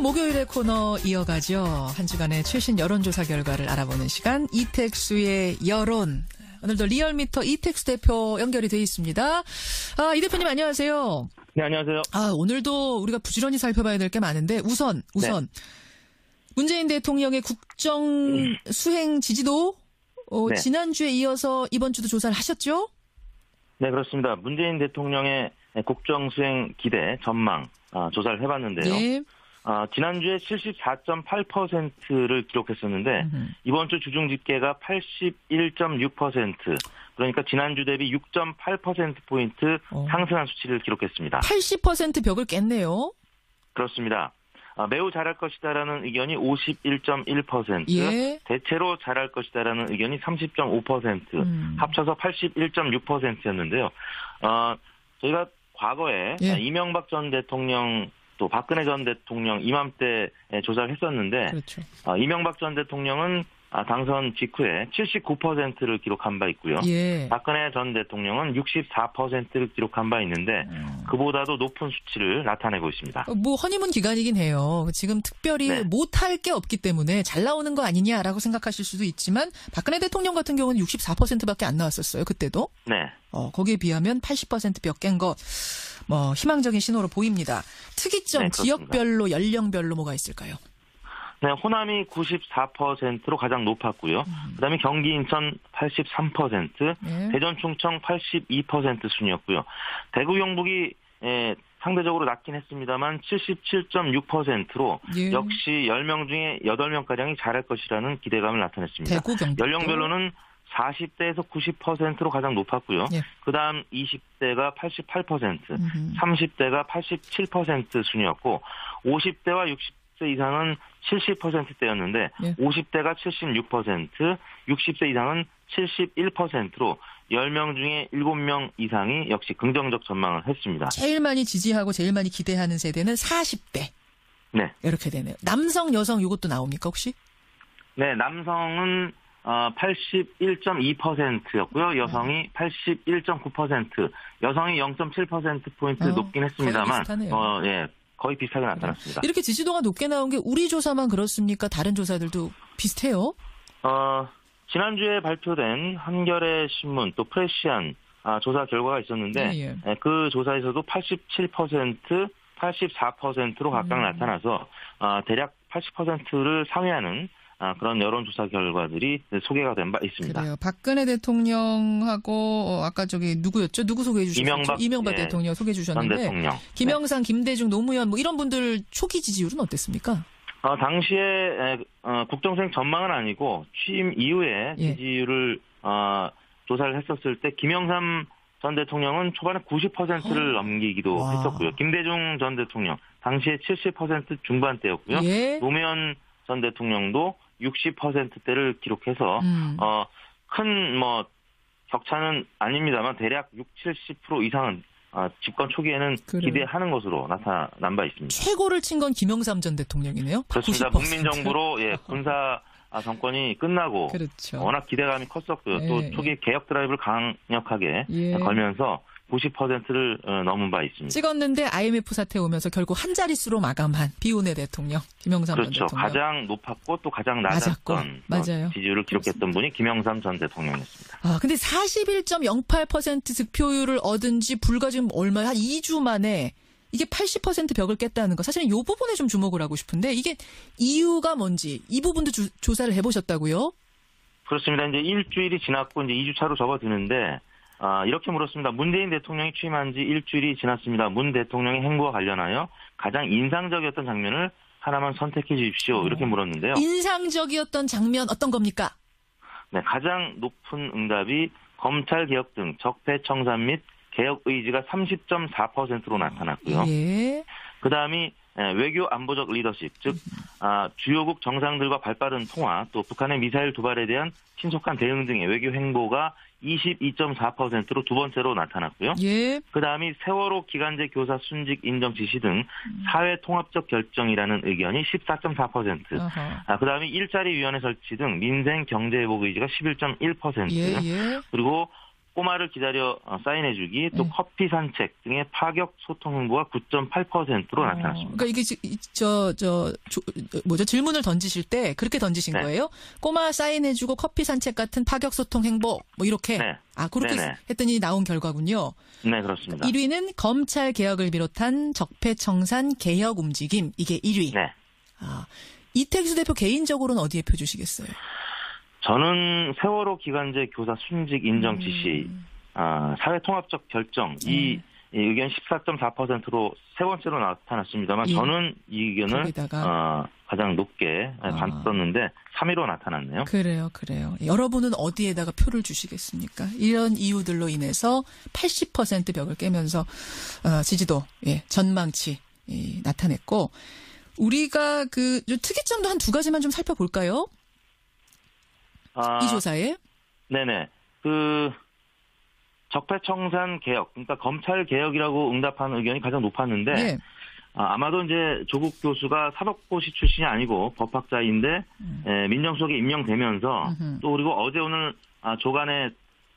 목요일의 코너 이어가죠. 한 주간의 최신 여론조사 결과를 알아보는 시간 이택수의 여론. 오늘도 리얼미터 이택수 대표 연결이 돼 있습니다. 이 대표님 안녕하세요. 네, 안녕하세요. 오늘도 우리가 부지런히 살펴봐야 될 게 많은데 우선 네. 문재인 대통령의 국정 수행 지지도 네. 지난주에 이어서 이번 주도 조사를 하셨죠? 네, 그렇습니다. 문재인 대통령의 국정 수행 기대 전망 조사를 해봤는데요. 네. 지난주에 74.8%를 기록했었는데 이번 주 주중 집계가 81.6%, 그러니까 지난주 대비 6.8%포인트 상승한 수치를 기록했습니다. 80% 벽을 깼네요. 그렇습니다. 매우 잘할 것이다라는 의견이 51.1%, 예. 대체로 잘할 것이다라는 의견이 30.5%, 합쳐서 81.6%였는데요. 저희가 과거에 이명박 전 대통령 또 박근혜 전 대통령 이맘때 조사를 했었는데, 그렇죠. 이명박 전 대통령은 당선 직후에 79%를 기록한 바 있고요. 예. 박근혜 전 대통령은 64%를 기록한 바 있는데 그보다도 높은 수치를 나타내고 있습니다. 허니문 기간이긴 해요. 지금 특별히 네. 못할 게 없기 때문에 잘 나오는 거 아니냐라고 생각하실 수도 있지만 박근혜 대통령 같은 경우는 64%밖에 안 나왔었어요. 그때도. 네. 거기에 비하면 80% 벽 깬 거 희망적인 신호로 보입니다. 특이점 네, 지역별로 연령별로 뭐가 있을까요? 네, 호남이 94%로 가장 높았고요. 그다음에 경기, 인천 83%, 네. 대전, 충청 82% 순이었고요. 대구, 경북이 상대적으로 낮긴 했습니다만 77.6%로 예. 역시 10명 중에 8명가량이 잘할 것이라는 기대감을 나타냈습니다. 대구, 경북. 연령별로는 40대에서 90%로 가장 높았고요. 예. 그다음 20대가 88%, 30대가 87% 순이었고 50대와 60세 이상은 70%대였는데 예. 50대가 76%, 60세 이상은 71%로 10명 중에 7명 이상이 역시 긍정적 전망을 했습니다. 제일 많이 지지하고 제일 많이 기대하는 세대는 40대. 네. 이렇게 되네요. 남성, 여성 이것도 나옵니까 혹시? 네, 남성은 81.2%였고요. 여성이 81.9%, 여성이 0.7%포인트 높긴 했습니다만, 거의 비슷하게 나타났습니다. 이렇게 지지도가 높게 나온 게 우리 조사만 그렇습니까? 다른 조사들도 비슷해요? 지난주에 발표된 한겨레 신문 또 프레시안 조사 결과가 있었는데, 그 조사에서도 87%, 84%로 각각 나타나서, 대략 80%를 상회하는 그런 여론조사 결과들이 소개가 된 바 있습니다. 그래요. 박근혜 대통령하고 아까 누구였죠? 누구 소개해 주셨죠? 이명박 예, 대통령 소개해 주셨는데 전 대통령. 김영삼, 김대중, 노무현 이런 분들 초기 지지율은 어땠습니까? 당시에 국정수행 전망은 아니고 취임 이후에 지지율을 조사를 했었을 때 김영삼 전 대통령은 초반에 90%를 넘기기도 했었고요. 김대중 전 대통령 당시에 70% 중반대였고요. 예. 노무현 전 대통령도 60%대를 기록해서 큰 격차는 아닙니다만 대략 70% 이상은 집권 초기에는 기대하는 것으로 나타난 바 있습니다. 최고를 친 건 김영삼 전 대통령이네요. 그렇습니다. 90%. 국민정부로 군사 정권이 끝나고 그렇죠. 워낙 기대감이 컸었고요. 또 초기 개혁 드라이브를 강력하게 걸면서 90%를 넘은 바 있습니다. 찍었는데 IMF 사태 오면서 결국 한 자릿수로 마감한 비운의 대통령 김영삼 전 대통령. 그렇죠. 가장 높았고 또 가장 낮았던 지지율을 기록했던 분이 김영삼 전 대통령이었습니다. 근데 41.08% 득표율을 얻은 지 불과 지금 한 2주 만에 이게 80% 벽을 깼다는 거. 사실은 이 부분에 좀 주목을 하고 싶은데 이게 이유가 뭔지 이 부분도 조사를 해보셨다고요? 그렇습니다. 이제 일주일이 지났고 이제 2주 차로 접어드는데 이렇게 물었습니다. 문재인 대통령이 취임한 지 일주일이 지났습니다. 문 대통령의 행보와 관련하여 가장 인상적이었던 장면을 하나만 선택해 주십시오. 이렇게 물었는데요. 인상적이었던 장면 어떤 겁니까? 네, 가장 높은 응답이 검찰개혁 등 적폐청산 및 개혁 의지가 30.4%로 나타났고요. 예. 그다음이 외교 안보적 리더십, 즉 주요국 정상들과 발빠른 통화, 또 북한의 미사일 도발에 대한 신속한 대응 등의 외교 행보가 22.4%로 두 번째로 나타났고요. 예. 그다음이 세월호 기간제 교사 순직 인정 지시 등 사회 통합적 결정이라는 의견이 14.4%. 그다음이 일자리 위원회 설치 등 민생 경제 회복 의지가 11.1%. 그리고 꼬마를 기다려 사인해주기, 또 커피 산책 등의 파격 소통 행보가 9.8%로 나타났습니다. 그러니까 이게 질문을 던지실 때 그렇게 던지신 거예요? 꼬마 사인해주고 커피 산책 같은 파격 소통 행보 뭐 이렇게. 네. 그렇게 했더니 나온 결과군요. 네, 그렇습니다. 1위는 검찰 개혁을 비롯한 적폐청산 개혁 움직임, 이게 1위. 네. 이택수 대표 개인적으로는 어디에 표 주시겠어요? 저는 세월호 기간제 교사 순직 인정 지시, 사회통합적 결정, 이 의견 14.4%로 세 번째로 나타났습니다만 저는 이 의견을 가장 높게 받았는데 3위로 나타났네요. 그래요. 여러분은 어디에다가 표를 주시겠습니까? 이런 이유들로 인해서 80% 벽을 깨면서 지지도, 전망치 나타냈고, 우리가 특이점도 한 두 가지만 좀 살펴볼까요? 이 조사에? 네네. 적폐청산 개혁, 그러니까 검찰 개혁이라고 응답하는 의견이 가장 높았는데, 아마도 이제 조국 교수가 사법고시 출신이 아니고 법학자인데, 민정수석에 임명되면서, 또 그리고 어제 오늘 조간에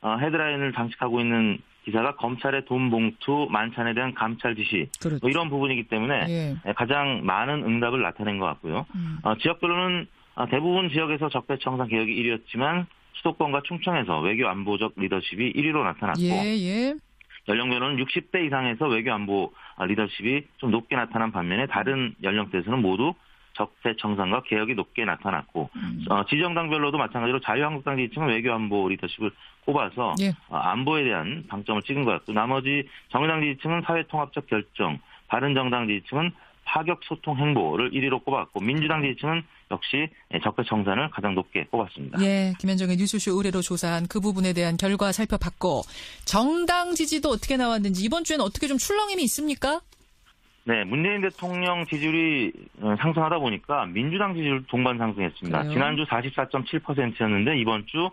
헤드라인을 장식하고 있는 기사가 검찰의 돈 봉투 만찬에 대한 감찰 지시, 그렇죠. 뭐 이런 부분이기 때문에 가장 많은 응답을 나타낸 것 같고요. 지역별로는 대부분 지역에서 적폐청산 개혁이 1위였지만 수도권과 충청에서 외교 안보적 리더십이 1위로 나타났고 연령별로는 60대 이상에서 외교 안보 리더십이 좀 높게 나타난 반면에 다른 연령대에서는 모두 적폐청산과 개혁이 높게 나타났고 지정당별로도 마찬가지로 자유한국당 지지층은 외교 안보 리더십을 꼽아서 안보에 대한 방점을 찍은 것 같고 나머지 정의당 지지층은 사회통합적 결정, 바른정당 지지층은 파격 소통 행보를 1위로 꼽았고 민주당 지지층은 역시 적폐청산을 가장 높게 꼽았습니다. 김현정의 뉴스쇼 의뢰로 조사한 그 부분에 대한 결과 살펴봤고 정당 지지도 어떻게 나왔는지 이번 주에는 어떻게 좀 출렁임이 있습니까? 네, 문재인 대통령 지지율이 상승하다 보니까 민주당 지지율 동반 상승했습니다. 그래요? 지난주 44.7%였는데 이번 주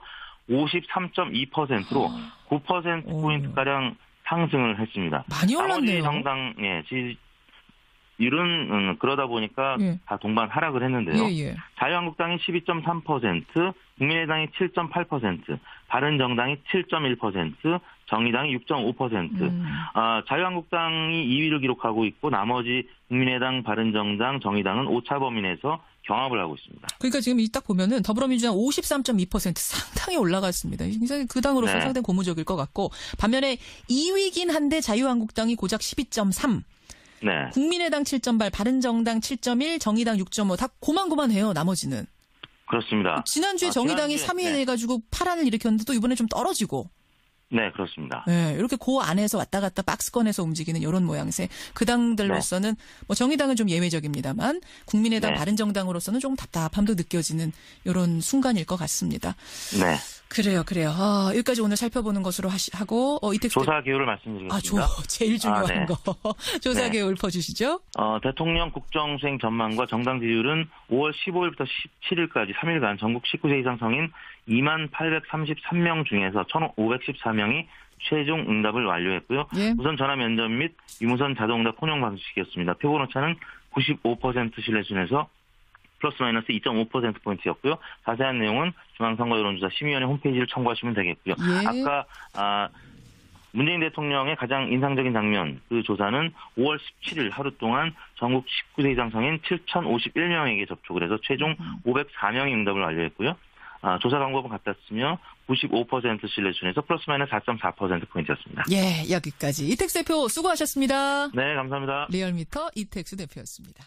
53.2%로 9%포인트가량 상승을 했습니다. 많이 올랐네요. 나머지 정당 지지율은 그러다 보니까 다 동반 하락을 했는데요. 자유한국당이 12.3%, 국민의당이 7.8%, 바른정당이 7.1%, 정의당이 6.5%. 자유한국당이 2위를 기록하고 있고 나머지 국민의당, 바른정당, 정의당은 오차 범위 내에서 경합을 하고 있습니다. 그러니까 지금 이 딱 보면은 더불어민주당 53.2% 상당히 올라갔습니다. 굉장히 그 당으로서 상당히 고무적일 것 같고 반면에 2위긴 한데 자유한국당이 고작 12.3%. 국민의당 7.8, 바른정당 7.1, 정의당 6.5 다 고만고만해요. 나머지는. 그렇습니다. 지난주에 정의당이 3위에 해가지고 파란을 일으켰는데 또 이번에 좀 떨어지고. 네, 그렇습니다. 이렇게 그 안에서 왔다 갔다 박스권에서 움직이는 이런 모양새. 그 당들로서는 뭐 정의당은 좀 예외적입니다만 국민의당, 바른정당으로서는 조금 답답함도 느껴지는 이런 순간일 것 같습니다. 그래요. 여기까지 오늘 살펴보는 것으로 하고 이택수 조사 계율을 말씀드리겠습니다. 제일 중요한 거. 조사 계율 읊어주시죠. 대통령 국정수행 전망과 정당 지지율은 5월 15일부터 17일까지 3일간 전국 19세 이상 성인 2833명 중에서 1514명이 최종 응답을 완료했고요. 우선 전화 면접 및 유무선 자동응답 혼용 방식이었습니다. 표본오차는 95% 신뢰순에서 플러스 마이너스 2.5%포인트였고요. 자세한 내용은 중앙선거여론조사 심의위원회 홈페이지를 참고하시면 되겠고요. 아까 문재인 대통령의 가장 인상적인 장면, 그 조사는 5월 17일 하루 동안 전국 19세 이상 성인 7,051명에게 접촉을 해서 최종 504명이 응답을 완료했고요. 조사 방법은 같았으며 95% 신뢰순에서 플러스 마이너스 4.4%포인트였습니다. 여기까지. 이택수 대표 수고하셨습니다. 네, 감사합니다. 리얼미터 이택수 대표였습니다.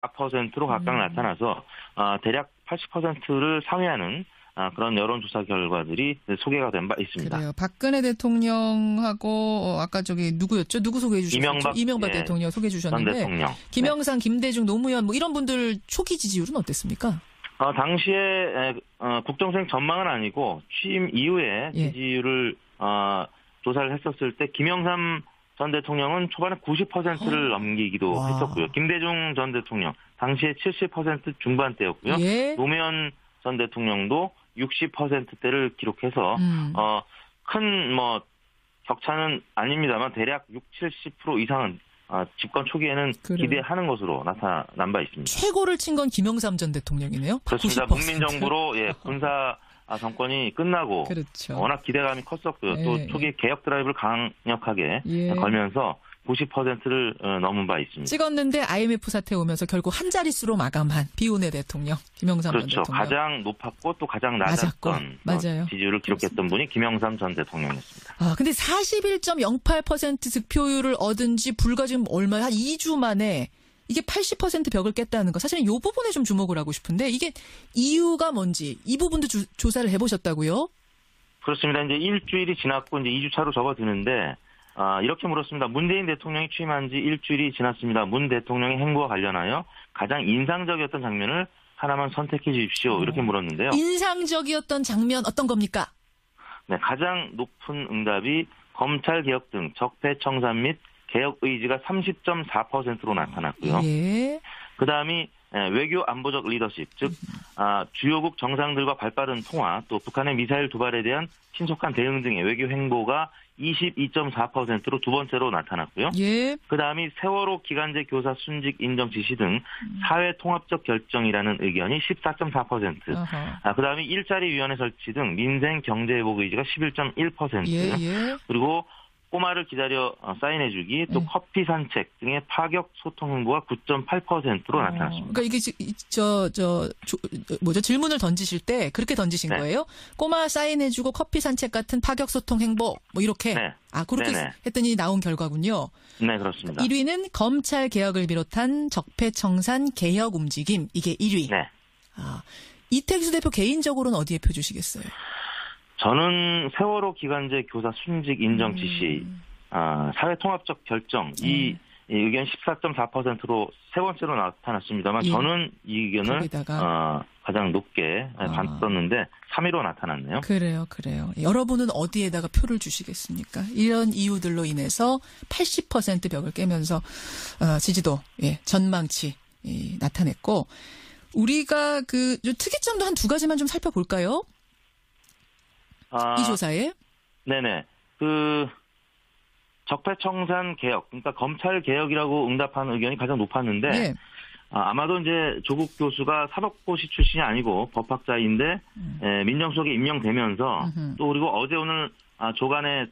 4%로 각각 나타나서 대략 80%를 상회하는 그런 여론조사 결과들이 소개가 된 바 있습니다. 그래요. 박근혜 대통령하고 아까 누구였죠? 누구 소개해 주셨죠? 이명박 대통령 소개해 주셨는데 전 대통령. 김영삼, 김대중, 노무현 이런 분들 초기 지지율은 어땠습니까? 당시에 국정수행 전망은 아니고 취임 이후에 지지율을 조사를 했었을 때 김영삼 전 대통령은 초반에 90%를 넘기기도 했었고요. 김대중 전 대통령 당시에 70% 중반대였고요. 노무현 전 대통령도 60%대를 기록해서 큰 격차는 아닙니다만 대략 60-70% 이상은 집권 초기에는 기대하는 것으로 나타난 바 있습니다. 최고를 친 건 김영삼 전 대통령이네요. 그렇습니다. 90%. 국민정부로 군사 정권이 끝나고 그렇죠. 워낙 기대감이 컸었고요. 또 초기에 개혁 드라이브를 강력하게 걸면서 90%를 넘은 바 있습니다. 찍었는데 IMF 사태 오면서 결국 한 자릿수로 마감한 비운의 대통령 김영삼 전 그렇죠. 대통령. 가장 높았고 또 가장 낮았던 맞아요. 지지율을 기록했던 분이 김영삼 전 대통령이었습니다. 근데 41.08% 득표율을 얻은 지 불과 지금 한 2주 만에 이게 80% 벽을 깼다는 거. 사실은 이 부분에 좀 주목을 하고 싶은데 이게 이유가 뭔지 이 부분도 조사를 해보셨다고요? 그렇습니다. 이제 일주일이 지났고 이제 2주차로 접어드는데 이렇게 물었습니다. 문재인 대통령이 취임한 지 일주일이 지났습니다. 문 대통령의 행보와 관련하여 가장 인상적이었던 장면을 하나만 선택해 주십시오. 이렇게 물었는데요. 인상적이었던 장면 어떤 겁니까? 네, 가장 높은 응답이 검찰 개혁 등 적폐 청산 및 개혁 의지가 30.4%로 나타났고요. 예. 그다음이 외교 안보적 리더십, 즉 주요국 정상들과 발빠른 통화, 또 북한의 미사일 도발에 대한 신속한 대응 등의 외교 행보가 22.4%로 두 번째로 나타났고요. 예. 그다음이 세월호 기간제 교사 순직 인정 지시 등 사회 통합적 결정이라는 의견이 14.4%. 그다음에 일자리 위원회 설치 등 민생 경제 회복 의지가 11.1%. 예. 그리고 꼬마를 기다려 사인해주기, 또 커피 산책 등의 파격 소통 행보가 9.8%로 나타났습니다. 그러니까 이게 질문을 던지실 때 그렇게 던지신 거예요? 꼬마 사인해주고 커피 산책 같은 파격 소통 행보 뭐 이렇게. 네. 그렇게 했더니 나온 결과군요. 네, 그렇습니다. 1위는 검찰 개혁을 비롯한 적폐 청산 개혁 움직임, 이게 1위. 네. 이택수 대표 개인적으로는 어디에 표 주시겠어요? 저는 세월호 기간제 교사 순직 인정 지시, 사회 통합적 결정, 이 의견 14.4%로 세 번째로 나타났습니다만 저는 이 의견을 가장 높게 봤었는데 3위로 나타났네요. 그래요. 여러분은 어디에다가 표를 주시겠습니까? 이런 이유들로 인해서 80% 벽을 깨면서 지지도 전망치 나타냈고, 우리가 특이점도 한 두 가지만 좀 살펴볼까요? 이 조사에? 네네. 적폐청산 개혁, 그러니까 검찰 개혁이라고 응답한 의견이 가장 높았는데, 아마도 이제 조국 교수가 사법고시 출신이 아니고 법학자인데, 민정수석에 임명되면서, 또 그리고 어제 오늘 조간에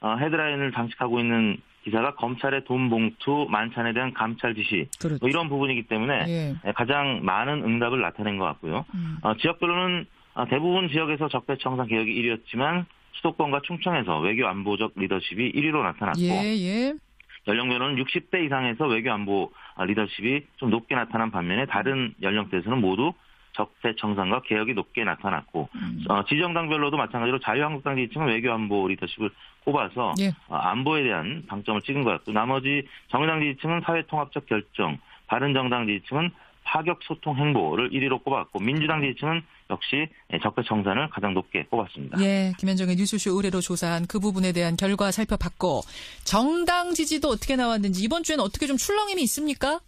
헤드라인을 장식하고 있는 기사가 검찰의 돈 봉투 만찬에 대한 감찰 지시, 그렇죠. 이런 부분이기 때문에 가장 많은 응답을 나타낸 것 같고요. 지역별로는 대부분 지역에서 적폐청산 개혁이 1위였지만 수도권과 충청에서 외교 안보적 리더십이 1위로 나타났고 연령별로는 60대 이상에서 외교 안보 리더십이 좀 높게 나타난 반면에 다른 연령대에서는 모두 적폐청산과 개혁이 높게 나타났고 지정당별로도 마찬가지로 자유한국당 지지층은 외교 안보 리더십을 꼽아서 안보에 대한 방점을 찍은 것 같고, 나머지 정의당 지지층은 사회통합적 결정, 바른정당 지지층은 파격 소통 행보를 1위로 꼽았고, 민주당 지지층은 역시 적폐청산을 가장 높게 꼽았습니다. 김현정의 뉴스쇼 의뢰로 조사한 그 부분에 대한 결과 살펴봤고, 정당 지지도 어떻게 나왔는지 이번 주에는 어떻게 좀 출렁임이 있습니까?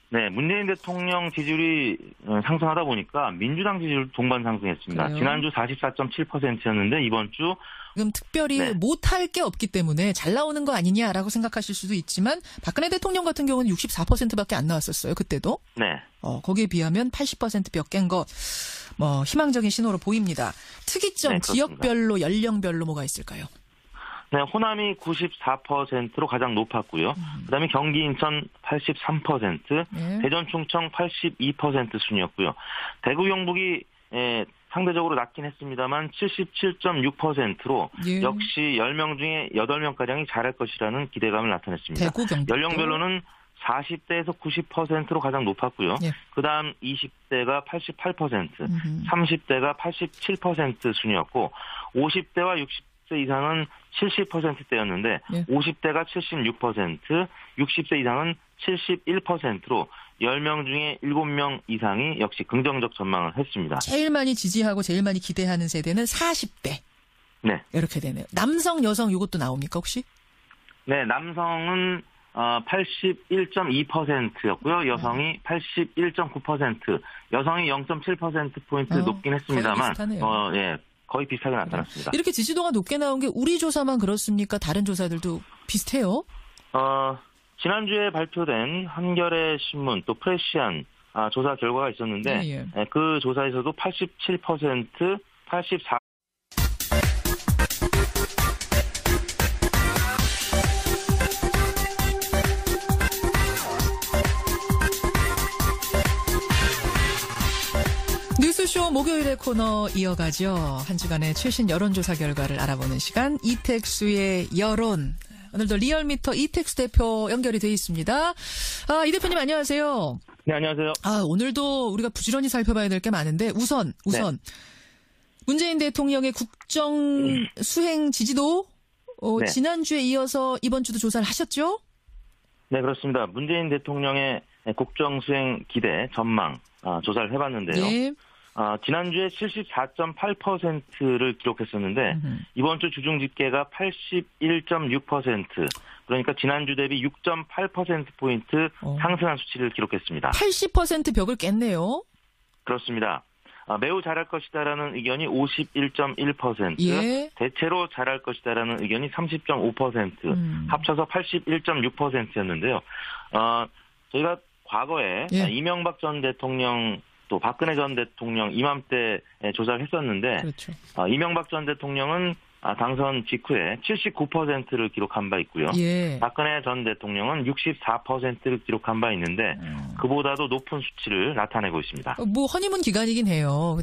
네, 문재인 대통령 지지율이 상승하다 보니까 민주당 지지율 동반 상승했습니다. 그래요? 지난주 44.7%였는데 이번 주 지금 특별히 못할 게 없기 때문에 잘 나오는 거 아니냐라고 생각하실 수도 있지만, 박근혜 대통령 같은 경우는 64%밖에 안 나왔었어요. 그때도. 거기에 비하면 80% 벽 깬 거 희망적인 신호로 보입니다. 특이점, 지역별로, 연령별로 뭐가 있을까요? 네, 호남이 94%로 가장 높았고요. 그다음에 경기, 인천 83%, 대전, 충청 82% 순이었고요. 대구, 경북이 상대적으로 낮긴 했습니다만 77.6%로 역시 10명 중에 8명가량이 잘할 것이라는 기대감을 나타냈습니다. 대구, 경북. 연령별로는 40대에서 90%로 가장 높았고요. 그다음 20대가 88%, 30대가 87% 순이었고, 50대와 60세 이상은 70%대였는데 50대가 76%, 60세 이상은 71%로 10명 중에 7명 이상이 역시 긍정적 전망을 했습니다. 제일 많이 지지하고 제일 많이 기대하는 세대는 40대. 이렇게 되네요. 남성, 여성 이것도 나옵니까 혹시? 네, 남성은 81.2%였고요. 여성이 81.9%, 여성이 0.7%포인트 높긴 했습니다만 거의 비슷하게 나타났습니다. 이렇게 지지도가 높게 나온 게 우리 조사만 그렇습니까? 다른 조사들도 비슷해요? 지난주에 발표된 한겨레 신문 또 프레시안 조사 결과가 있었는데 그 조사에서도 87%, 84. 뉴스쇼 목요일의 코너 이어가죠. 한 주간의 최신 여론조사 결과를 알아보는 시간 이택수의 여론. 오늘도 리얼미터 이택수 대표 연결이 돼 있습니다. 이 대표님 안녕하세요. 네, 안녕하세요. 오늘도 우리가 부지런히 살펴봐야 될 게 많은데 우선 네. 문재인 대통령의 국정 수행 지지도 네. 지난주에 이어서 이번 주도 조사를 하셨죠? 네, 그렇습니다. 문재인 대통령의 국정 수행 기대 전망 조사를 해봤는데요. 예. 지난주에 74.8%를 기록했었는데 이번 주 주중 집계가 81.6%, 그러니까 지난주 대비 6.8%포인트 상승한 수치를 기록했습니다. 80% 벽을 깼네요. 그렇습니다. 매우 잘할 것이다라는 의견이 51.1%, 예. 대체로 잘할 것이다라는 의견이 30.5%, 합쳐서 81.6%였는데요. 저희가 과거에 예. 이명박 전 대통령 또 박근혜 전 대통령 이맘때 조사를 했었는데 그렇죠. 이명박 전 대통령은 당선 직후에 79%를 기록한 바 있고요. 예. 박근혜 전 대통령은 64%를 기록한 바 있는데 그보다도 높은 수치를 나타내고 있습니다. 뭐 허니문 기간이긴 해요.